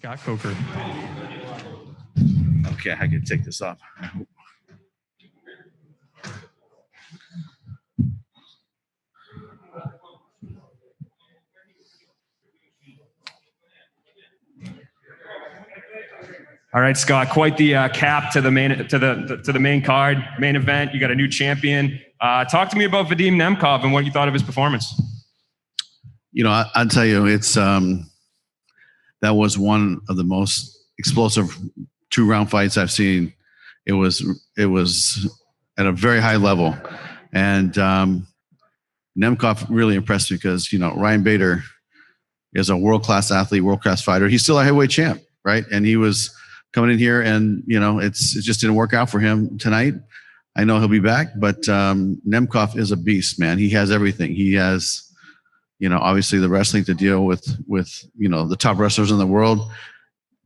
Scott Coker. Okay, I can take this off. All right, Scott. Quite the cap to the main card, main event. You got a new champion. Talk to me about Vadim Nemkov and what you thought of his performance. You know, I'll tell you, it's that was one of the most explosive 2-round fights I've seen. It was at a very high level, and Nemkov really impressed me because Ryan Bader is a world-class athlete, world-class fighter. He's still a heavyweight champ, right? And he was coming in here, and it just didn't work out for him tonight. I know he'll be back, but Nemkov is a beast, man. He has everything. He has, obviously the wrestling to deal with the top wrestlers in the world.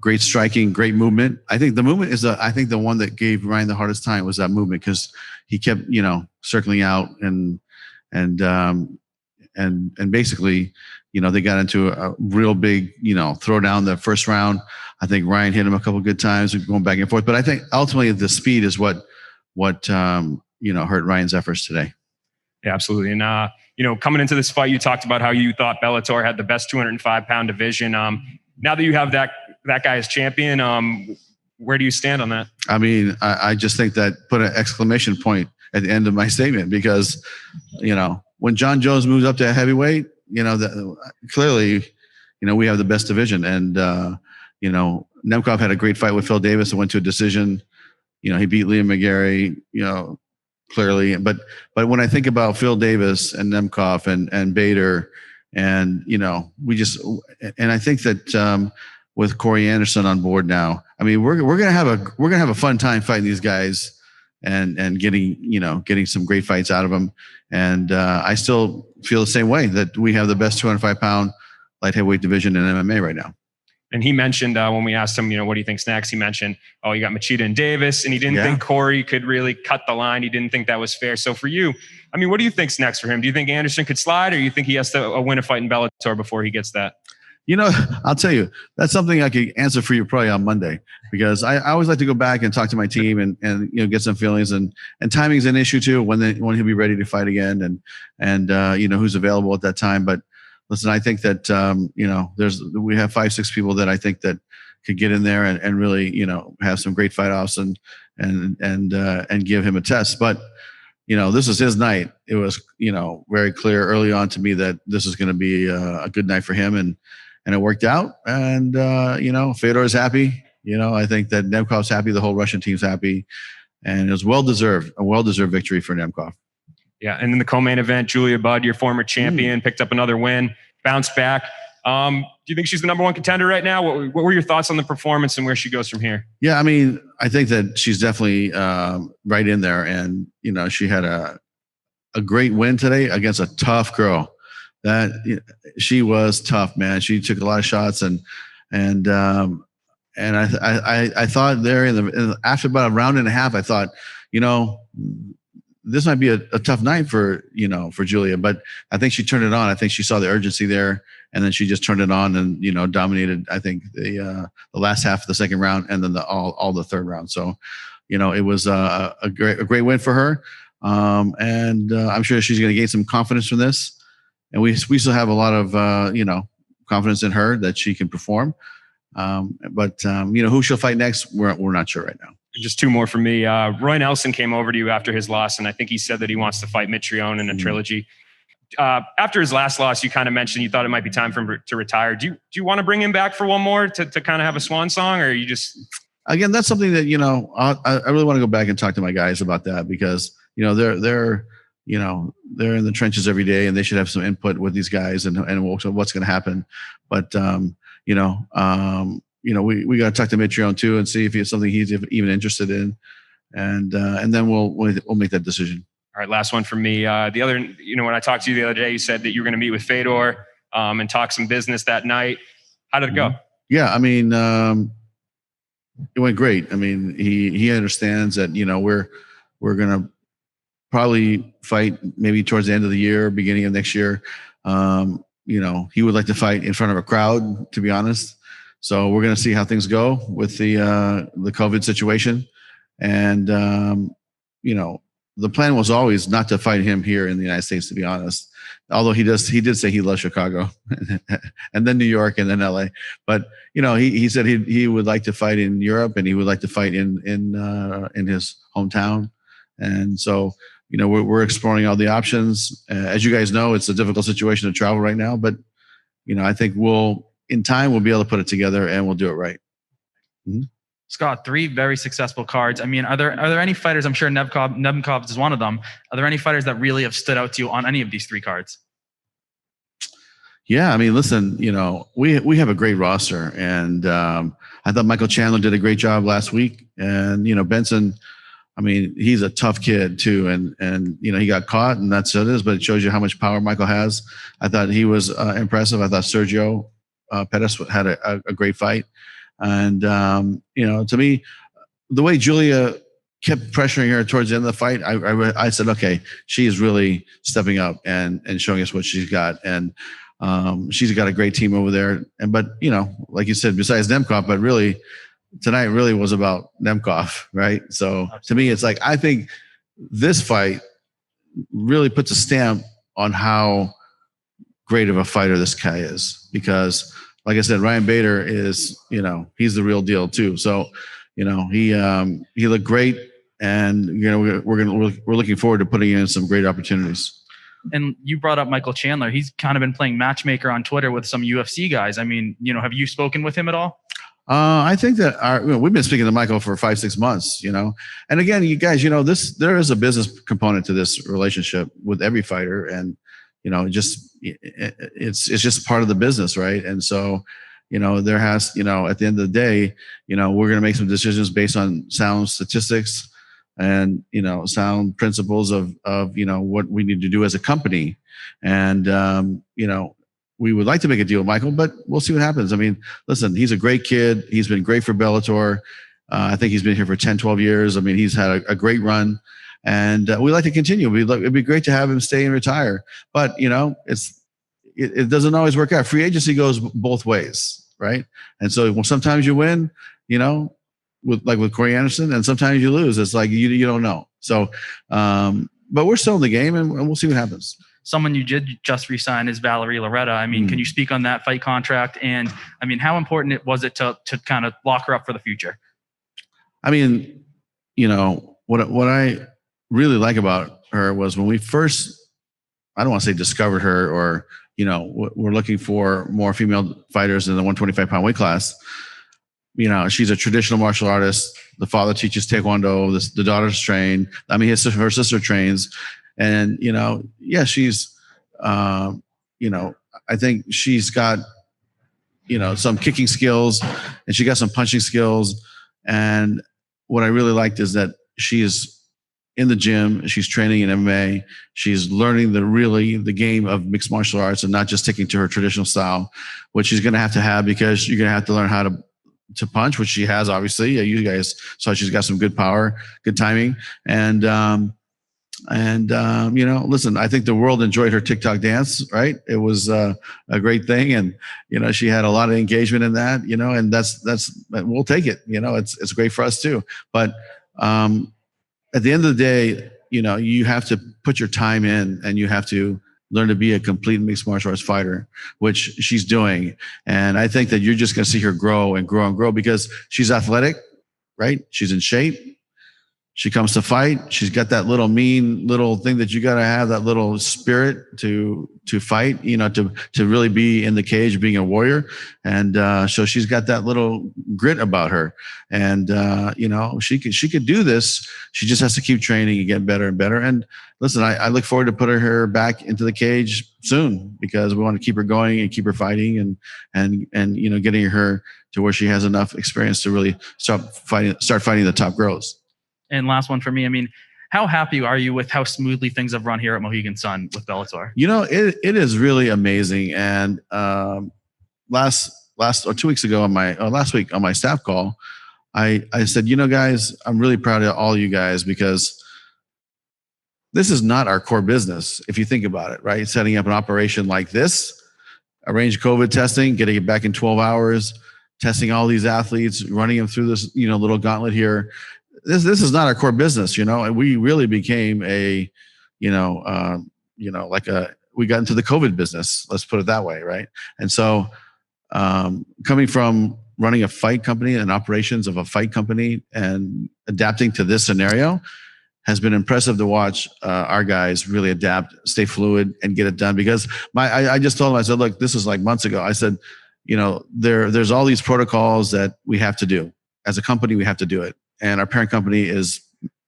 Great striking, great movement. I think the movement is the one that gave Ryan the hardest time was that movement because he kept circling out and basically they got into a real big throw down the first round. I think Ryan hit him a couple of good times going back and forth, but I think ultimately the speed is what hurt Ryan's efforts today. Yeah, absolutely. And coming into this fight, you talked about how you thought Bellator had the best 205-pound division. Now that you have that guy as champion, where do you stand on that? I mean, I just think that put an exclamation point at the end of my statement because, when John Jones moves up to a heavyweight, clearly, we have the best division. And, Nemkov had a great fight with Phil Davis and went to a decision. He beat Liam McGarry, clearly. But when I think about Phil Davis and Nemkov and Bader and, I think that with Corey Anderson on board now, I mean, we're going to have a fun time fighting these guys and getting some great fights out of them. And I still feel the same way that we have the best 205-pound light heavyweight division in MMA right now. And he mentioned when we asked him, what do you think's next? He mentioned, you got Machida and Davis, and he didn't think Corey could really cut the line. He didn't think that was fair. So for you, I mean, what do you think's next for him? Do you think Anderson could slide, or you think he has to win a fight in Bellator before he gets that? I'll tell you, that's something I could answer for you probably on Monday, because I always like to go back and talk to my team and get some feelings, and timing is an issue too, when he'll be ready to fight again and who's available at that time. But listen, I think that we have 5-6 people that I think that could get in there and really have some great fight offs and give him a test. But this is his night. It was very clear early on to me that this is going to be a good night for him, and it worked out. And Fedor's happy. I think that Nemkov's happy. The whole Russian team's happy, and it was a well-deserved victory for Nemkov. Yeah, and in the co-main event, Julia Budd, your former champion, picked up another win, bounced back. Do you think she's the number one contender right now? What were your thoughts on the performance and where she goes from here? Yeah, I mean, I think that she's definitely right in there, and she had a great win today against a tough girl. She was tough, man. She took a lot of shots, and I thought there after about a round and a half, I thought, this might be a tough night for Julia, but I think she turned it on. I think she saw the urgency there, and then she just turned it on and dominated. I think the last half of the second round, and then all the third round. So, it was a great win for her, and I'm sure she's going to gain some confidence from this. And we still have a lot of confidence in her that she can perform. But who she'll fight next, we're not sure right now. Just 2 more from me. Roy Nelson came over to you after his loss, and I think he said that he wants to fight Mitrione in a trilogy. After his last loss, you kind of mentioned you thought it might be time for him to retire. Do you want to bring him back for one more to kind of have a swan song, or are you just... Again, that's something that, I really want to go back and talk to my guys about that, because, they're in the trenches every day, and they should have some input with these guys and what's going to happen. But, we got to talk to Mitrione too and see if it's something he's even interested in, and then we'll make that decision. All right, last one from me. The other, when I talked to you the other day, you said that you were going to meet with Fedor and talk some business that night. How did it go? Yeah, I mean, it went great. I mean, he understands that we're going to probably fight maybe towards the end of the year, beginning of next year. He would like to fight in front of a crowd, to be honest. So we're going to see how things go with the COVID situation. And, the plan was always not to fight him here in the United States, to be honest. Although he did say he loves Chicago and then New York and then LA. But, he said he would like to fight in Europe and he would like to fight in his hometown. And so, we're exploring all the options. As you guys know, it's a difficult situation to travel right now, but, I think in time, we'll be able to put it together and we'll do it right. Mm-hmm. Scott, 3 very successful cards. I mean, are there any fighters? I'm sure Nemkov is one of them. Are there any fighters that really have stood out to you on any of these 3 cards? Yeah, I mean, listen, we have a great roster, and I thought Michael Chandler did a great job last week, and Benson. I mean, he's a tough kid too, and he got caught, and that's what it is. But it shows you how much power Michael has. I thought he was impressive. I thought Sergio Pettis had a great fight. And, to me, the way Julia kept pressuring her towards the end of the fight, I said, okay, she's really stepping up and showing us what she's got. And she's got a great team over there. But, like you said, besides Nemkov, but really tonight really was about Nemkov, right? So to me, it's like, I think this fight really puts a stamp on how great of a fighter this guy is, because like I said, Ryan Bader is, he's the real deal too. So, he looked great, and we're looking forward to putting in some great opportunities. And you brought up Michael Chandler. He's kind of been playing matchmaker on Twitter with some UFC guys. I mean, have you spoken with him at all? I think that we've been speaking to Michael for 5-6 months, and again, you guys, there is a business component to this relationship with every fighter, and it's just part of the business, right? And so, there has, at the end of the day, we're going to make some decisions based on sound statistics and, sound principles of what we need to do as a company. And, we would like to make a deal with Michael, but we'll see what happens. I mean, listen, he's a great kid. He's been great for Bellator. I think he's been here for 10, 12 years. I mean, he's had a great run. And we'd like to continue. It'd be great to have him stay and retire. But, it doesn't always work out. Free agency goes both ways, right? And so sometimes you win, with Corey Anderson, and sometimes you lose. It's like you don't know. So, but we're still in the game, and we'll see what happens. Someone you did just resign is Valerie Loureda. I mean, can you speak on that fight contract? And, I mean, how important was it to kind of lock her up for the future? I mean, what I really like about her was when we first, I don't want to say discovered her, or we're looking for more female fighters in the 125-pound weight class. She's a traditional martial artist. The father teaches Taekwondo. The daughter's trained. I mean, her sister trains, and she's I think she's got some kicking skills, and she got some punching skills. And what I really liked is that she is in the gym. She's training in MMA. She's learning the game of mixed martial arts, and not just sticking to her traditional style, which she's going to have because you're going to have to learn how to punch, which she has, obviously. You guys saw she's got some good power, good timing. And listen, I think the world enjoyed her TikTok dance, right? It was a great thing. And, she had a lot of engagement in that, and that's, we'll take it. It's great for us too. But, at the end of the day, you have to put your time in, and you have to learn to be a complete mixed martial arts fighter, which she's doing. And I think that you're just going to see her grow and grow and grow, because she's athletic, right? She's in shape. She comes to fight. She's got that mean little thing that you got to have, that little spirit to fight, to really be in the cage, being a warrior. And so she's got that little grit about her. And she could do this. She just has to keep training and get better and better. And listen, I look forward to putting her back into the cage soon, because we want to keep her going and keep her fighting, and getting her to where she has enough experience to really start fighting the top girls. And last one for me, I mean, how happy are you with how smoothly things have run here at Mohegan Sun with Bellator? It is really amazing. And last 2 weeks ago last week on my staff call, I said, guys, I'm really proud of all you guys, because this is not our core business, if you think about it, right? Setting up an operation like this, arrange COVID testing, getting it back in 12 hours, testing all these athletes, running them through this, little gauntlet here. This is not our core business, and we really became a, we got into the COVID business. Let's put it that way, right? And so, coming from running a fight company and operations of a fight company and adapting to this scenario has been impressive to watch our guys really adapt, stay fluid, and get it done. Because I just told them, I said, look, this is like months ago. I said, there's all these protocols that we have to do. As a company, we have to do it. And our parent company is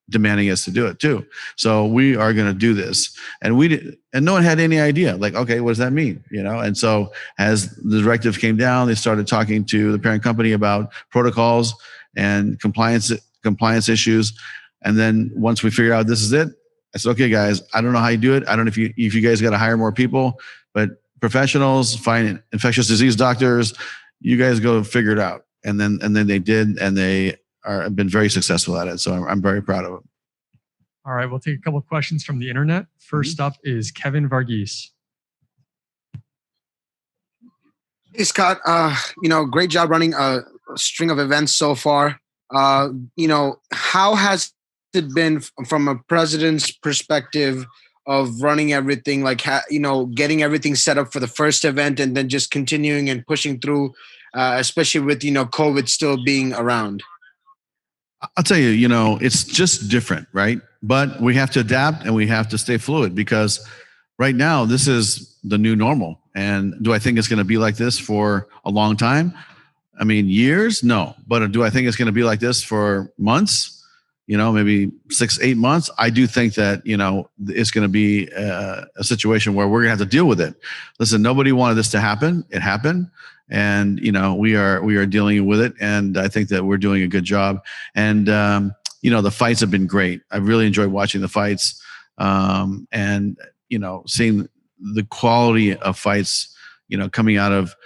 demanding us to do it too. So we are going to do this. And no one had any idea. Like, okay, what does that mean? And so as the directive came down, they started talking to the parent company about protocols and compliance issues. And then once we figured out this is it, I said, okay, guys, I don't know how you do it. I don't know if you guys got to hire more people, but professionals, find infectious disease doctors, you guys go figure it out. And then they did, and they have been very successful at it. So I'm very proud of them. All right, we'll take a couple of questions from the internet. First up is Kevin Varghese. Hey, Scott, great job running a string of events so far. How has it been from a president's perspective of running everything, getting everything set up for the first event and then just continuing and pushing through, especially with, COVID still being around? I'll tell you, it's just different, right? But we have to adapt and we have to stay fluid because right now this is the new normal. And do I think it's going to be like this for a long time? I mean, years? No. But do I think it's going to be like this for months? Maybe 6-8 months. I do think that, it's going to be a situation where we're going to have to deal with it. Listen, nobody wanted this to happen. It happened. And, we are dealing with it. And I think that we're doing a good job. And, the fights have been great. I've really enjoyed watching the fights. And, seeing the quality of fights, coming out of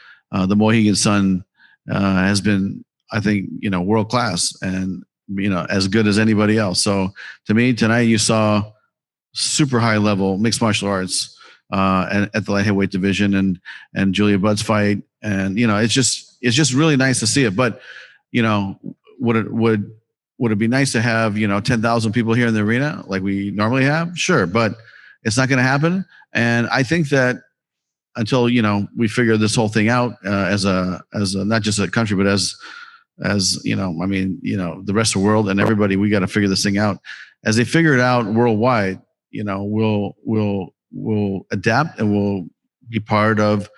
the Mohegan Sun has been, I think, world class and, as good as anybody else. So to me, tonight you saw super high level mixed martial arts at the light heavyweight division and Julia Budd's fight. And, it's just really nice to see it. But, would it be nice to have, 10,000 people here in the arena like we normally have? Sure. But it's not going to happen. And I think that until, we figure this whole thing out as a not just a country, but as the rest of the world and everybody, we got to figure this thing out. As they figure it out worldwide, we'll adapt and we'll be part of,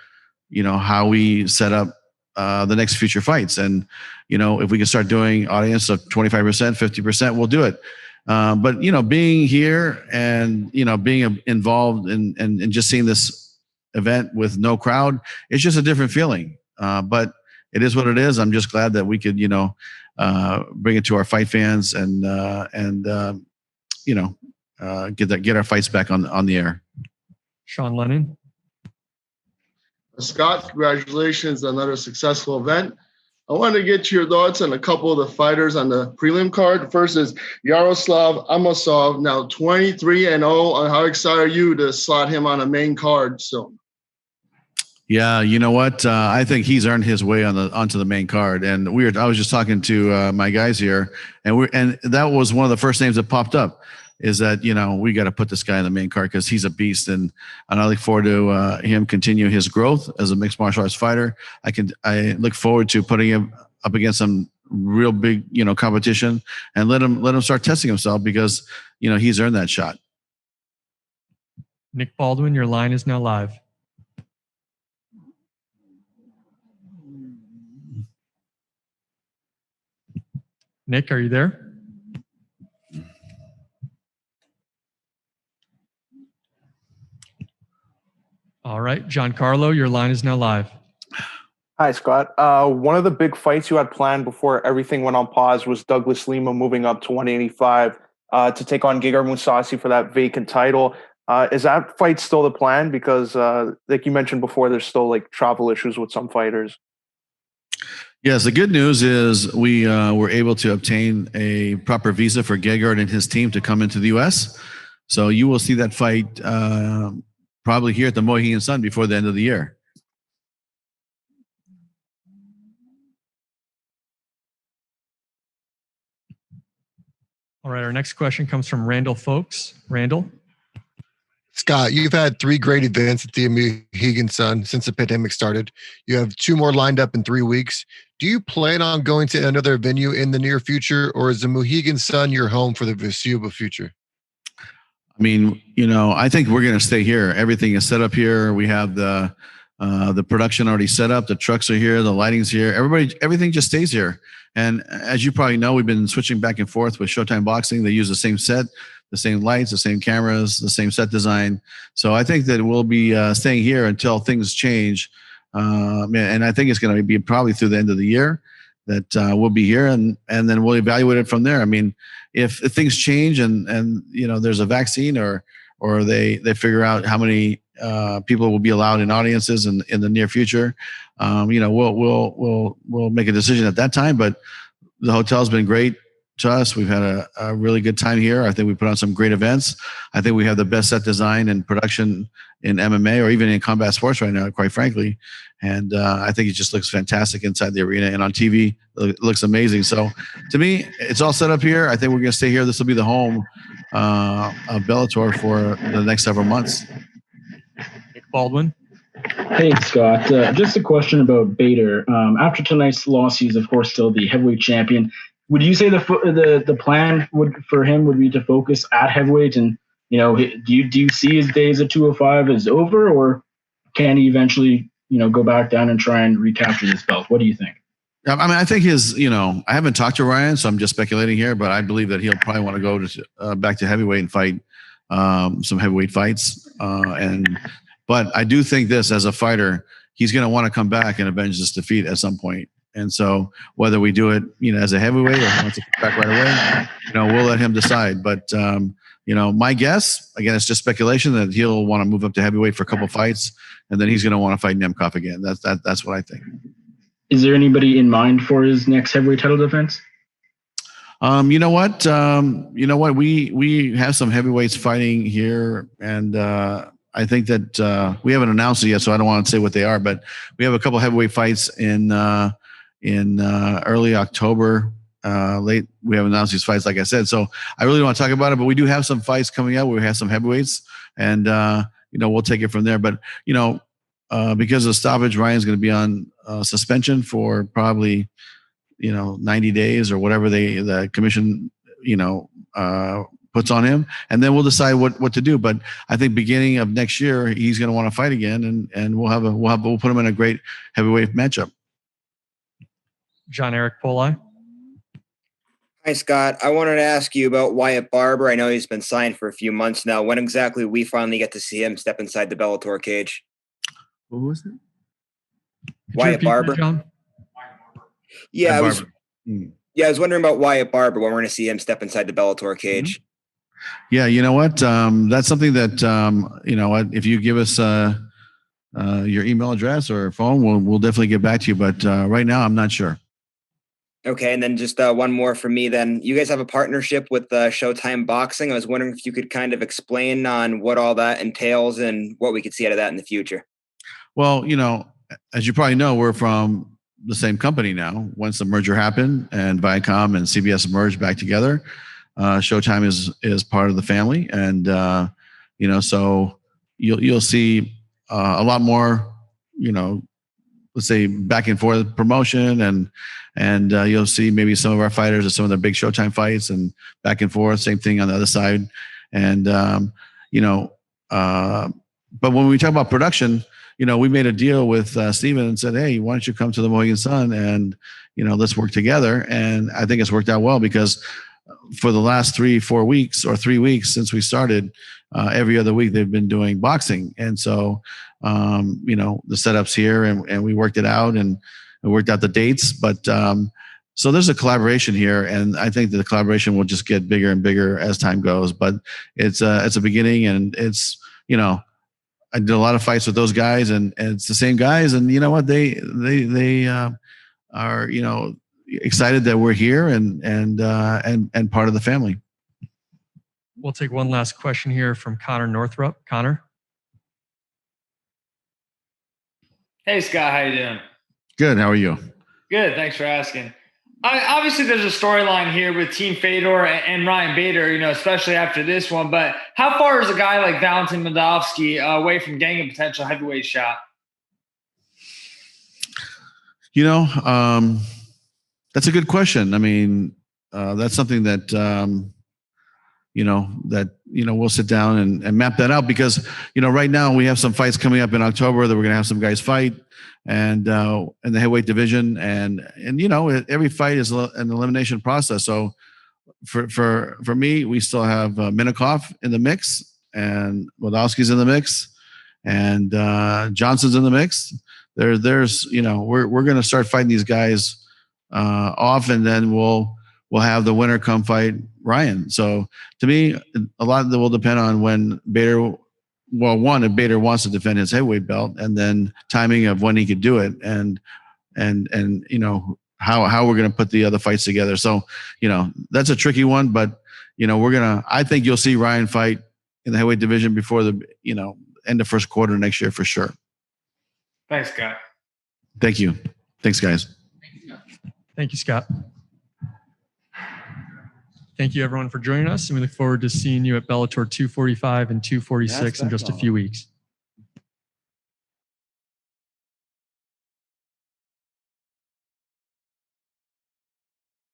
how we set up the next future fights. And, if we can start doing audience of 25%, 50%, we'll do it. But, being here and, being involved and just seeing this event with no crowd, it's just a different feeling. But it is what it is. I'm just glad that we could, bring it to our fight fans and get our fights back on the air. Sean Lennon. Scott, congratulations on another successful event. I wanted to get your thoughts on a couple of the fighters on the prelim card. First is Yaroslav Amosov, now 23-0. How excited are you to slot him on a main card soon? Yeah, you know what? I think he's earned his way onto the main card. And I was just talking to my guys here, and that was one of the first names that popped up. Is that we got to put this guy in the main card because he's a beast, and I look forward to him continue his growth as a mixed martial arts fighter. I look forward to putting him up against some real big competition and let him start testing himself because he's earned that shot. Nick Baldwin, your line is now live. Nick, are you there? All right, Giancarlo, your line is now live. Hi, Scott. One of the big fights you had planned before everything went on pause was Douglas Lima moving up to 185 to take on Gegard Mousasi for that vacant title. Is that fight still the plan? Because like you mentioned before, there's still travel issues with some fighters. Yes, the good news is we were able to obtain a proper visa for Gegard and his team to come into the U.S. So you will see that fight probably here at the Mohegan Sun before the end of the year. All right. Our next question comes from Randall Folks. Randall. Scott, you've had 3 great events at the Mohegan Sun since the pandemic started. You have 2 more lined up in 3 weeks. Do you plan on going to another venue in the near future, or is the Mohegan Sun your home for the foreseeable future? I mean, I think we're going to stay here. Everything is set up here. We have the production already set up. The trucks are here. The lighting's here. Everything just stays here. And as you probably know, we've been switching back and forth with Showtime Boxing. They use the same set, the same lights, the same cameras, the same set design. So I think that we'll be staying here until things change. And I think it's going to be probably through the end of the year that we'll be here, and then we'll evaluate it from there. I mean, if things change and there's a vaccine or they figure out how many people will be allowed in audiences in the near future, we'll make a decision at that time. But the hotel's been great to us. We've had a really good time here. I think we put on some great events. I think we have the best set design and production in MMA or even in combat sports right now, quite frankly. And I think it just looks fantastic inside the arena, and on TV, it looks amazing. So to me, it's all set up here. I think we're going to stay here. This will be the home of Bellator for the next several months. Nick Baldwin. Hey, Scott. Just a question about Bader. After tonight's loss, he's, of course, still the heavyweight champion. Would you say the plan for him would be to focus at heavyweight? And, do you see his days at 205 as over, or can he eventually, go back down and try and recapture this belt? What do you think? I mean, I think I haven't talked to Ryan, so I'm just speculating here, but I believe that he'll probably want to go back to heavyweight and fight some heavyweight fights. But I do think this, as a fighter, he's going to want to come back and avenge this defeat at some point. And so whether we do it, as a heavyweight or he wants to come back right away, we'll let him decide. But, my guess, again, it's just speculation that he'll want to move up to heavyweight for a couple fights, and then he's going to want to fight Nemkov again. That's what I think. Is there anybody in mind for his next heavyweight title defense? You know what? We have some heavyweights fighting here, and I think that we haven't announced it yet, so I don't want to say what they are. But we have a couple heavyweight fights in early October. We haven't announced these fights, like I said. So I really don't want to talk about it, but we do have some fights coming up where we have some heavyweights, and we'll take it from there. But because of the stoppage, Ryan's going to be on suspension for probably 90 days or whatever the commission puts on him, and then we'll decide what to do. But I think beginning of next year, he's going to want to fight again, and we'll put him in a great heavyweight matchup. John Eric Poli. Hi, Scott. I wanted to ask you about Wyatt Barber. I know he's been signed for a few months now. When exactly we finally get to see him step inside the Bellator cage? What was it? Wyatt Barber. John? Yeah, I was wondering about Wyatt Barber, when we're going to see him step inside the Bellator cage. Yeah, you know what? That's something that if you give us your email address or phone, we'll definitely get back to you. But right now, I'm not sure. Okay, and then just one more for me then. You guys have a partnership with Showtime Boxing. I was wondering if you could kind of explain on what all that entails and what we could see out of that in the future. Well, as you probably know, we're from the same company now. Once the merger happened and Viacom and CBS merged back together, Showtime is part of the family. And, so you'll see a lot more, let's say back and forth promotion, and you'll see maybe some of our fighters at some of the big Showtime fights and back and forth, same thing on the other side. And, but when we talk about production, we made a deal with Steven and said, hey, why don't you come to the Mohegan Sun and, let's work together. And I think it's worked out well, because for the last 3-4 weeks or 3 weeks since we started, every other week they've been doing boxing. And so, the setups here, and we worked it out and worked out the dates. But so there's a collaboration here, and I think that the collaboration will just get bigger and bigger as time goes. But it's a beginning, and it's, I did a lot of fights with those guys, and it's the same guys. And you know what? They are, excited that we're here and part of the family. We'll take one last question here from Connor Northrup. Connor. Hey, Scott. How you doing? Good. How are you? Good. Thanks for asking. Obviously, there's a storyline here with Team Fedor and Ryan Bader, especially after this one. But how far is a guy like Valentin Moldavsky away from getting a potential heavyweight shot? That's a good question. I mean, that's something that we'll sit down and map that out because right now we have some fights coming up in October that we're going to have some guys fight, and in the heavyweight division, and every fight is an elimination process. So for me, we still have Nemkov in the mix, and Moldavsky's in the mix, and Johnson's in the mix. There's we're going to start fighting these guys off, and then we'll have the winner come fight Ryan. So to me, a lot of that will depend on when Bader. Well, one, if Bader wants to defend his heavyweight belt, and then timing of when he could do it, and how we're going to put the other fights together. So that's a tricky one, but I think you'll see Ryan fight in the heavyweight division before the end of first quarter next year for sure. Thanks, Scott. Thank you. Thanks, guys. Thank you, Scott. Thank you, everyone, for joining us, and we look forward to seeing you at Bellator 245 and 246 in just a few weeks.